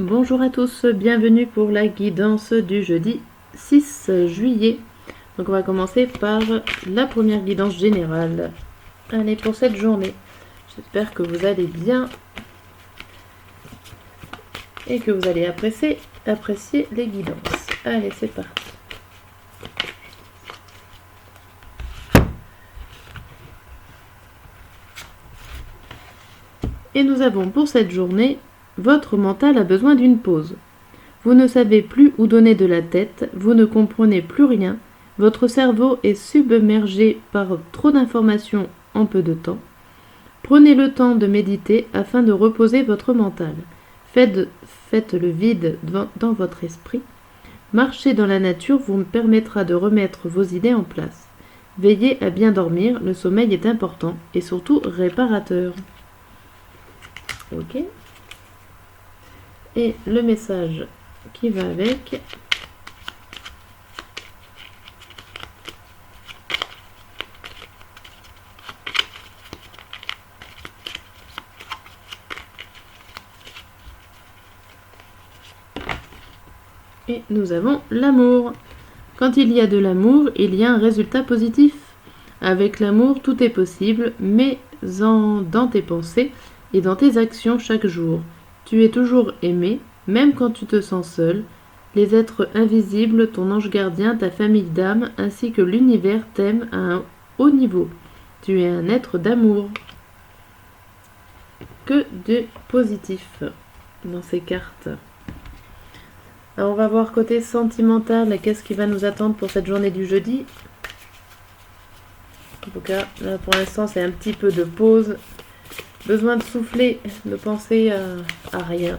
Bonjour à tous, bienvenue pour la guidance du jeudi 6 juillet. Donc on va commencer par la première guidance générale. Allez, pour cette journée, j'espère que vous allez bien et que vous allez apprécier les guidances. Allez, c'est parti. Et nous avons pour cette journée, votre mental a besoin d'une pause. Vous ne savez plus où donner de la tête, vous ne comprenez plus rien, votre cerveau est submergé par trop d'informations en peu de temps. Prenez le temps de méditer afin de reposer votre mental. Faites le vide dans votre esprit. Marcher dans la nature vous permettra de remettre vos idées en place. Veillez à bien dormir, le sommeil est important et surtout réparateur. Ok. Et le message qui va avec. Et nous avons l'amour. Quand il y a de l'amour, il y a un résultat positif. Avec l'amour, tout est possible, mais dans tes pensées et dans tes actions chaque jour. Tu es toujours aimé, même quand tu te sens seul. Les êtres invisibles, ton ange gardien, ta famille d'âme, ainsi que l'univers t'aiment à un haut niveau. Tu es un être d'amour. Que de positif dans ces cartes. Alors on va voir côté sentimental, qu'est-ce qui va nous attendre pour cette journée du jeudi. En tout cas, là pour l'instant c'est un petit peu de pause. Besoin de souffler, de penser à rien.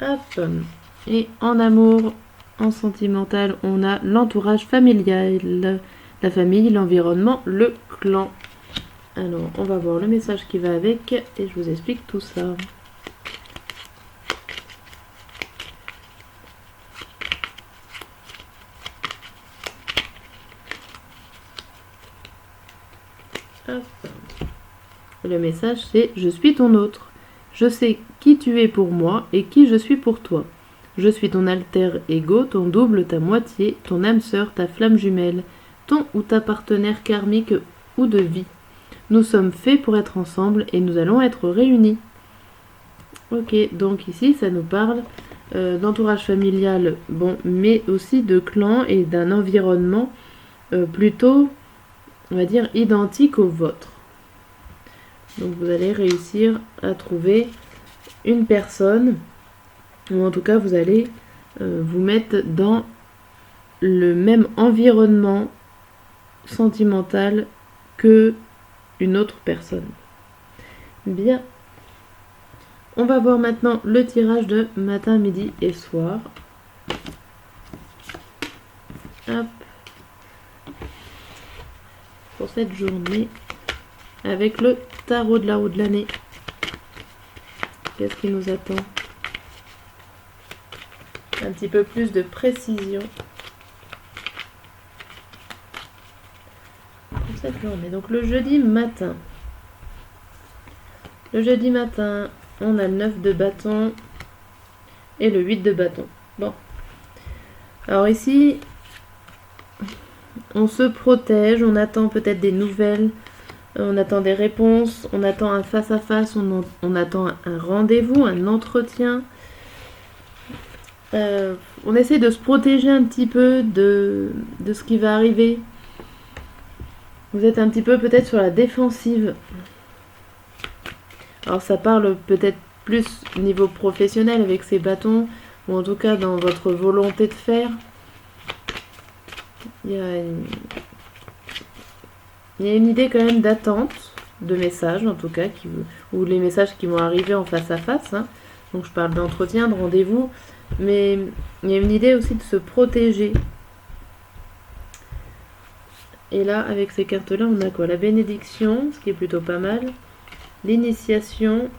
Hop. Et en amour, en sentimental, on a l'entourage familial, la famille, l'environnement, le clan. Alors, on va voir le message qui va avec et je vous explique tout ça. Hop. Le message c'est « Je suis ton autre. Je sais qui tu es pour moi et qui je suis pour toi. Je suis ton alter ego, ton double, ta moitié, ton âme sœur, ta flamme jumelle, ton ou ta partenaire karmique ou de vie. Nous sommes faits pour être ensemble et nous allons être réunis. » Ok, donc ici ça nous parle d'entourage familial, bon, mais aussi de clan et d'un environnement plutôt, on va dire, identique au vôtre. Donc vous allez réussir à trouver une personne, ou en tout cas vous allez vous mettre dans le même environnement sentimental que une autre personne. Bien. On va voir maintenant le tirage de matin, midi et soir. Hop. Pour cette journée, avec le tarot de la roue de l'année. Qu'est-ce qui nous attend? Un petit peu plus de précision pour cette journée. Donc le jeudi matin. Le jeudi matin, on a le 9 de bâton et le 8 de bâton. Bon. Alors ici, on se protège, on attend peut-être des nouvelles, on attend des réponses, on attend un face-à-face, on attend un rendez-vous, un entretien. On essaie de se protéger un petit peu de ce qui va arriver. Vous êtes un petit peu peut-être sur la défensive. Alors ça parle peut-être plus au niveau professionnel avec ces bâtons, ou en tout cas dans votre volonté de faire. Il y a une idée quand même d'attente, de messages en tout cas, ou les messages qui vont arriver en face à face. Hein. Donc je parle d'entretien, de rendez-vous, mais il y a une idée aussi de se protéger. Et là, avec ces cartes-là, on a quoi? La bénédiction, ce qui est plutôt pas mal. L'initiation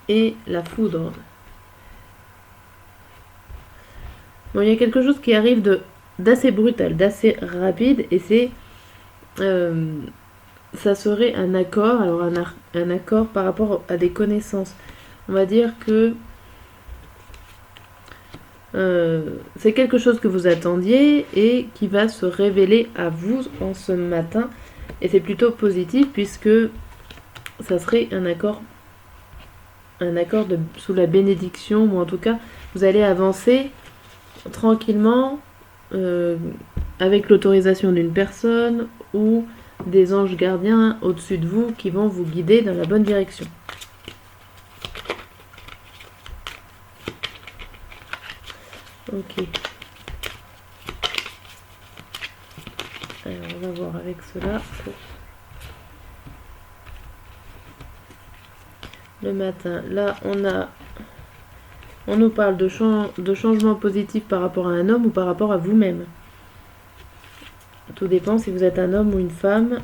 et la foudre. Bon, il y a quelque chose qui arrive de d'assez brutal, d'assez rapide, et c'est ça serait un accord. Alors un accord par rapport à des connaissances. On va dire que c'est quelque chose que vous attendiez et qui va se révéler à vous en ce matin. Et c'est plutôt positif puisque ça serait un accord sous la bénédiction, ou en tout cas vous allez avancer tranquillement avec l'autorisation d'une personne ou des anges gardiens au-dessus de vous qui vont vous guider dans la bonne direction. Ok. Alors on va voir avec cela. Le matin, là on nous parle de changement positif par rapport à un homme ou par rapport à vous-même. Tout dépend si vous êtes un homme ou une femme.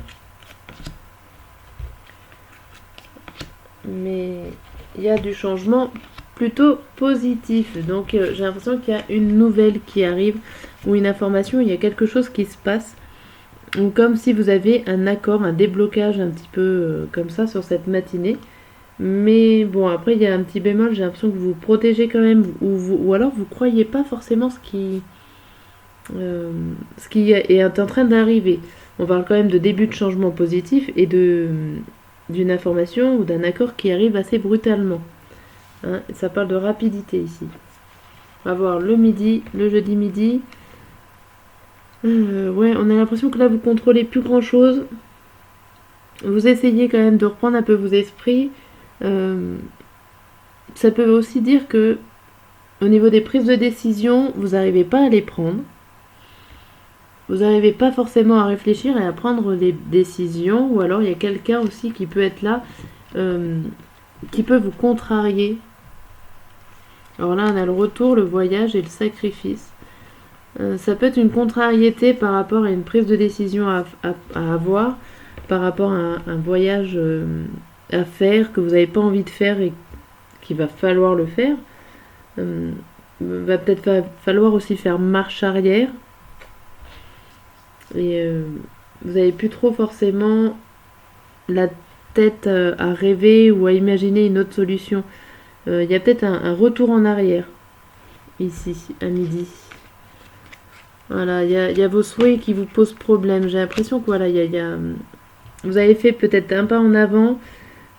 Mais il y a du changement plutôt positif. Donc j'ai l'impression qu'il y a une nouvelle qui arrive ou une information, il y a quelque chose qui se passe. Ou comme si vous avez un accord, un déblocage un petit peu comme ça sur cette matinée. Mais bon, après il y a un petit bémol, j'ai l'impression que vous vous protégez quand même, ou alors vous croyez pas forcément ce qui est en train d'arriver. On parle quand même de début de changement positif et d'une information ou d'un accord qui arrive assez brutalement. Hein, ça parle de rapidité ici. On va voir le midi, le jeudi midi. Ouais, on a l'impression que là vous contrôlez plus grand chose. Vous essayez quand même de reprendre un peu vos esprits. Ça peut aussi dire que au niveau des prises de décision, vous n'arrivez pas à les prendre. Vous n'arrivez pas forcément à réfléchir et à prendre des décisions, ou alors il y a quelqu'un aussi qui peut être là, qui peut vous contrarier. Alors là, on a le retour, le voyage et le sacrifice. Ça peut être une contrariété par rapport à une prise de décision à avoir, par rapport à un voyage à faire que vous n'avez pas envie de faire et qu'il va falloir le faire. Va peut-être falloir aussi faire marche arrière. Et vous n'avez plus trop forcément la tête à rêver ou à imaginer une autre solution. Il y a peut-être un retour en arrière ici à midi. Voilà, il y a vos souhaits qui vous posent problème. J'ai l'impression que voilà, vous avez fait peut-être un pas en avant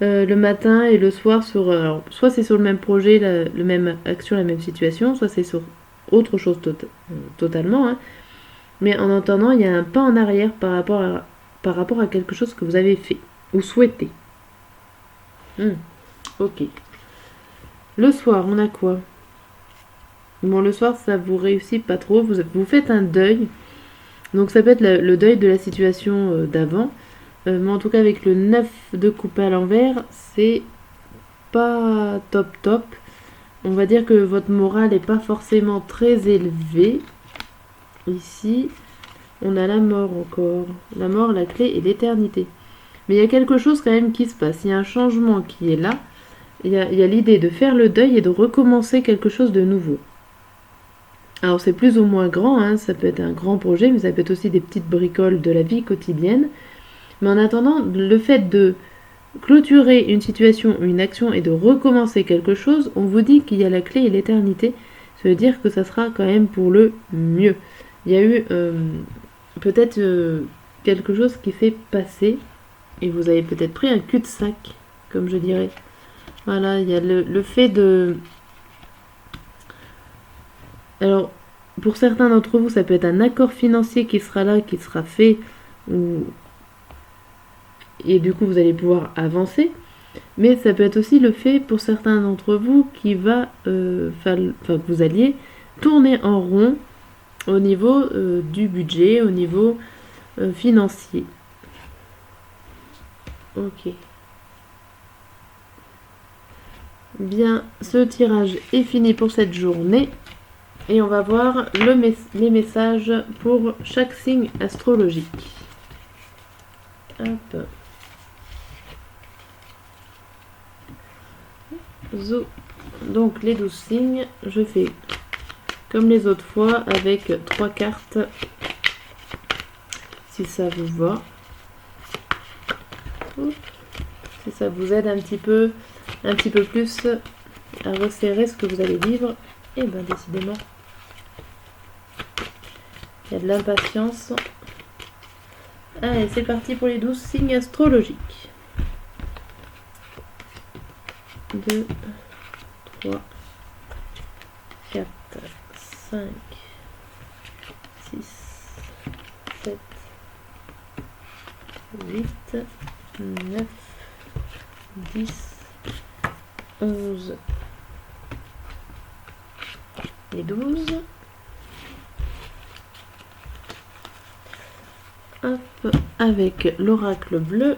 le matin et le soir sur alors, soit c'est sur le même projet, le même action, la même situation, soit c'est sur autre chose totalement. Hein. Mais en entendant, il y a un pas en arrière par rapport à quelque chose que vous avez fait ou souhaité. Ok. Le soir, on a quoi? Bon, le soir, ça vous réussit pas trop. Vous faites un deuil. Donc ça peut être le deuil de la situation d'avant. Mais en tout cas, avec le 9 de coupe à l'envers, c'est pas top. On va dire que votre morale n'est pas forcément très élevée. Ici, on a la mort encore. La mort, la clé et l'éternité. Mais il y a quelque chose quand même qui se passe. Il y a un changement qui est là. Il y a l'idée de faire le deuil et de recommencer quelque chose de nouveau. Alors c'est plus ou moins grand, hein, ça peut être un grand projet, mais ça peut être aussi des petites bricoles de la vie quotidienne. Mais en attendant, le fait de clôturer une situation ou une action et de recommencer quelque chose, on vous dit qu'il y a la clé et l'éternité. Ça veut dire que ça sera quand même pour le mieux. Il y a eu peut-être quelque chose qui fait passer, et vous avez peut-être pris un cul-de-sac, comme je dirais. Voilà, il y a le fait de... Alors, pour certains d'entre vous, ça peut être un accord financier qui sera là, qui sera fait, et du coup, vous allez pouvoir avancer. Mais ça peut être aussi le fait, pour certains d'entre vous, que vous alliez tourner en rond au niveau du budget, au niveau financier. Ok. Bien, ce tirage est fini pour cette journée. Et on va voir les messages pour chaque signe astrologique. Hop. Donc les 12 signes, je fais comme les autres fois avec 3 cartes, si ça vous va. Si ça vous aide un petit peu plus à resserrer ce que vous allez vivre. Et bien décidément, il y a de l'impatience. Allez, c'est parti pour les 12 signes astrologiques. 2, 3, 4, 5, 6, 7, 8, 9, 10, 11 et 12. Hop, avec l'oracle bleu.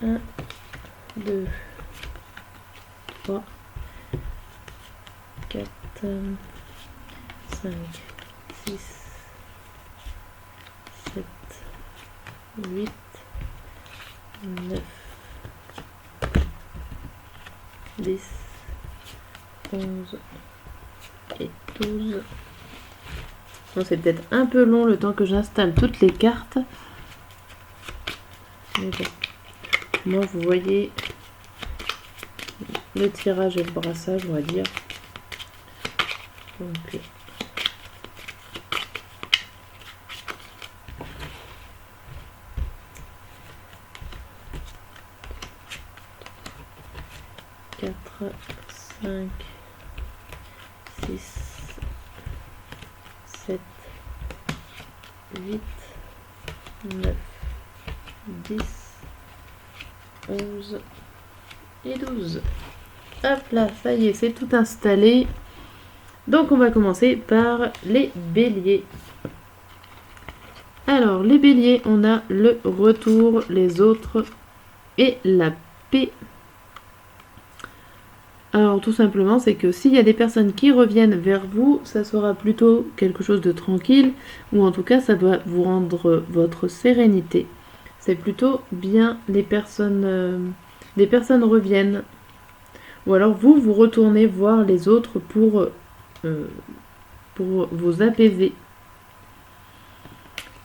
Un, 2, 3, 4, 5, 6, 7, 8, 9, 10, 11 et 12. Bon, c'est peut-être un peu long le temps que j'installe toutes les cartes. Mais bon. Moi, vous voyez le tirage et le brassage, on va dire. Donc, 4, 5, 6, 7, 8, 9, 10, 11 et 12. Hop là, ça y est, c'est tout installé. Donc on va commencer par les béliers. Alors les béliers, on a le retour, les autres et la paix. Alors tout simplement, c'est que s'il y a des personnes qui reviennent vers vous, ça sera plutôt quelque chose de tranquille, ou en tout cas ça va vous rendre votre sérénité. C'est plutôt bien, des personnes reviennent. Ou alors vous retournez voir les autres pour vous apaiser.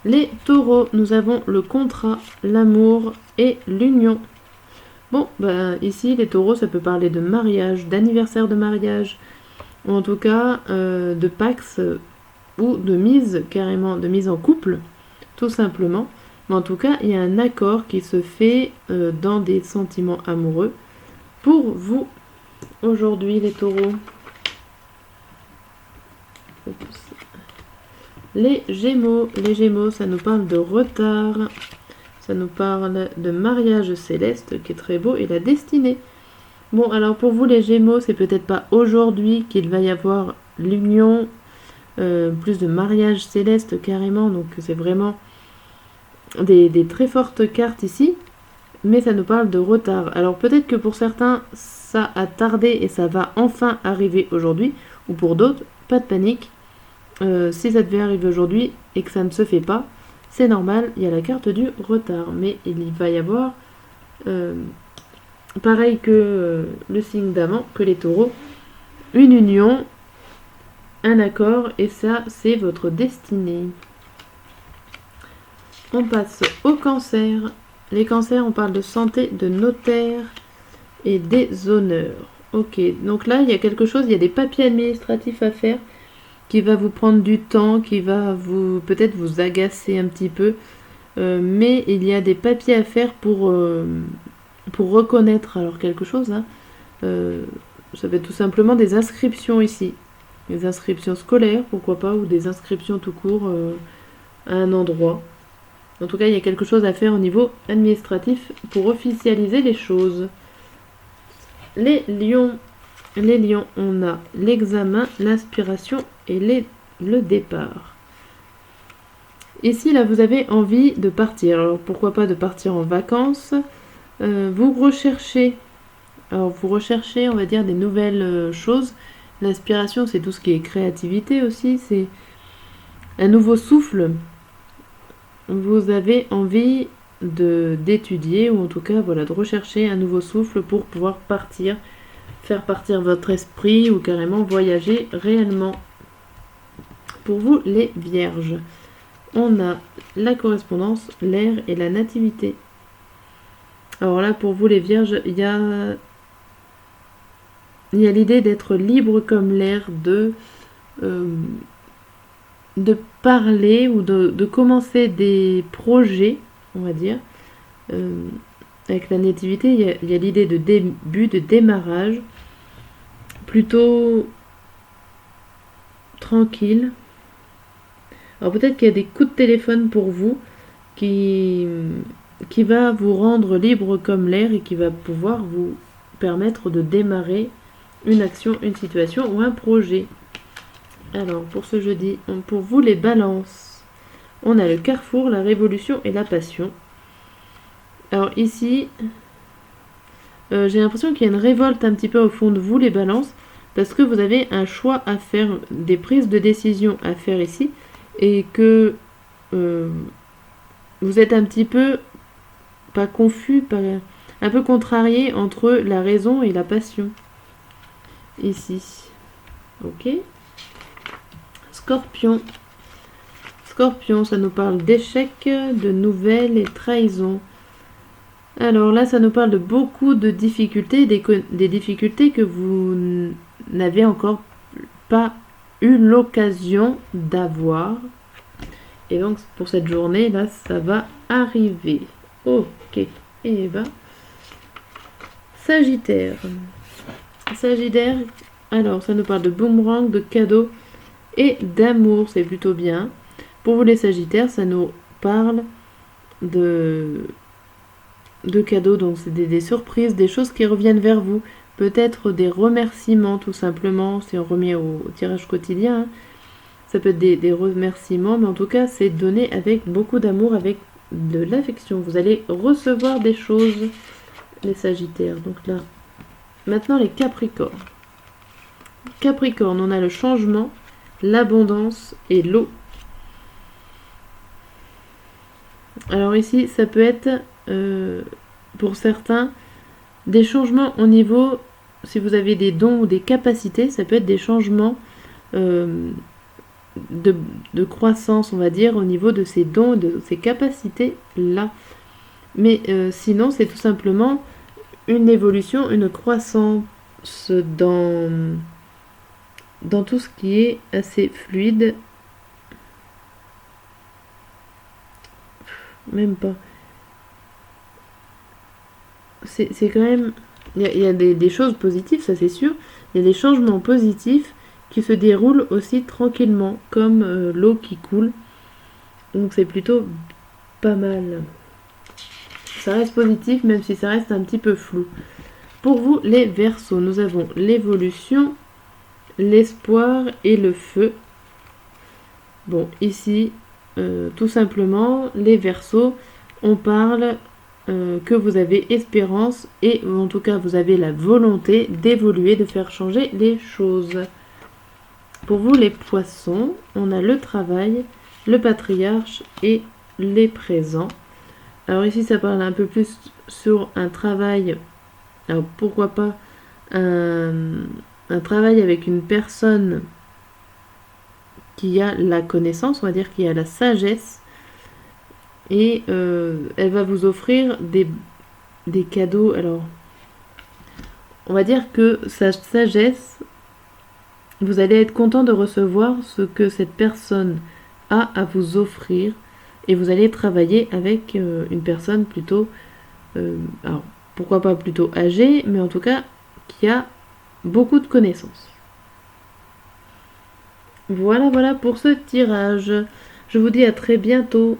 Les taureaux, nous avons le contrat, l'amour et l'union. Bon, ben ici les taureaux, ça peut parler de mariage, d'anniversaire de mariage, ou en tout cas de pax ou de mise, carrément, de mise en couple, tout simplement. Mais en tout cas, il y a un accord qui se fait dans des sentiments amoureux pour vous aujourd'hui, les taureaux. Les gémeaux, ça nous parle de retard, ça nous parle de mariage céleste qui est très beau et la destinée. Bon, alors pour vous les gémeaux, c'est peut-être pas aujourd'hui qu'il va y avoir l'union, plus de mariage céleste carrément, donc c'est vraiment des très fortes cartes ici, mais ça nous parle de retard. Alors peut-être que pour certains, ça a tardé et ça va enfin arriver aujourd'hui, ou pour d'autres, pas de panique. Si ça devait arriver aujourd'hui et que ça ne se fait pas, c'est normal, il y a la carte du retard, mais il va y avoir, pareil que le signe d'avant, que les taureaux, une union, un accord, et ça, c'est votre destinée. On passe au cancer. Les cancers, on parle de santé, de notaire et des honneurs. Ok, donc là, il y a quelque chose, il y a des papiers administratifs à faire qui va vous prendre du temps, qui va peut-être vous agacer un petit peu, mais il y a des papiers à faire pour reconnaître alors quelque chose. Hein. Ça va être tout simplement des inscriptions ici, des inscriptions scolaires, pourquoi pas, ou des inscriptions tout court à un endroit. En tout cas, il y a quelque chose à faire au niveau administratif pour officialiser les choses. Les lions, on a l'examen, l'inspiration et le départ. Ici, là, vous avez envie de partir. Alors, pourquoi pas de partir en vacances. Vous recherchez, on va dire, des nouvelles choses. L'inspiration, c'est tout ce qui est créativité aussi. C'est un nouveau souffle. Vous avez envie d'étudier, ou en tout cas voilà, de rechercher un nouveau souffle pour pouvoir partir, faire partir votre esprit ou carrément voyager réellement. Pour vous les vierges, on a la correspondance, l'air et la nativité. Alors là pour vous les vierges, il y a l'idée d'être libre comme l'air, de parler ou de commencer des projets, on va dire. Avec la nativité, il y a l'idée de début, de démarrage, plutôt tranquille. Alors peut-être qu'il y a des coups de téléphone pour vous qui va vous rendre libre comme l'air et qui va pouvoir vous permettre de démarrer une action, une situation ou un projet. Alors pour ce jeudi, pour vous les balances, on a le carrefour, la révolution et la passion. Alors ici, j'ai l'impression qu'il y a une révolte un petit peu au fond de vous les balances, parce que vous avez un choix à faire, des prises de décision à faire ici, et que vous êtes un petit peu, pas confus, un peu contrarié entre la raison et la passion. Ici. Ok. Scorpion. Scorpion, ça nous parle d'échecs, de nouvelles et trahisons. Alors là, ça nous parle de beaucoup de difficultés, des difficultés que vous n'avez encore pas eu l'occasion d'avoir. Et donc, pour cette journée, là, ça va arriver. Ok. Et ben, Sagittaire. Sagittaire, alors, ça nous parle de boomerang, de cadeaux et d'amour. C'est plutôt bien. Pour vous, les Sagittaires, ça nous parle de cadeaux, donc c'est des surprises, des choses qui reviennent vers vous, peut-être des remerciements tout simplement, si on remet au tirage quotidien, hein. Ça peut être des remerciements, mais en tout cas c'est donné avec beaucoup d'amour, avec de l'affection, vous allez recevoir des choses, les Sagittaires. Donc là, maintenant les Capricornes. Capricorne, on a le changement, l'abondance et l'eau. Alors ici, ça peut être pour certains des changements au niveau, si vous avez des dons ou des capacités, ça peut être des changements de croissance, on va dire, au niveau de ces dons, de ces capacités là. Mais sinon, c'est tout simplement une évolution, une croissance dans tout ce qui est assez fluide. Même pas. C'est quand même... Il y a des choses positives, ça c'est sûr. Il y a des changements positifs qui se déroulent aussi tranquillement, comme l'eau qui coule. Donc c'est plutôt pas mal. Ça reste positif, même si ça reste un petit peu flou. Pour vous, les Verseaux, nous avons l'évolution, l'espoir et le feu. Bon, ici, tout simplement, les Verseaux, on parle que vous avez espérance et en tout cas vous avez la volonté d'évoluer, de faire changer les choses. Pour vous les Poissons, on a le travail, le patriarche et les présents. Alors ici ça parle un peu plus sur un travail, alors pourquoi pas un travail avec une personne qui a la connaissance, on va dire qui a la sagesse, et elle va vous offrir des cadeaux. Alors on va dire que sa sagesse, vous allez être content de recevoir ce que cette personne a à vous offrir, et vous allez travailler avec une personne plutôt alors pourquoi pas plutôt âgée, mais en tout cas qui a beaucoup de connaissances. Voilà pour ce tirage. Je vous dis à très bientôt.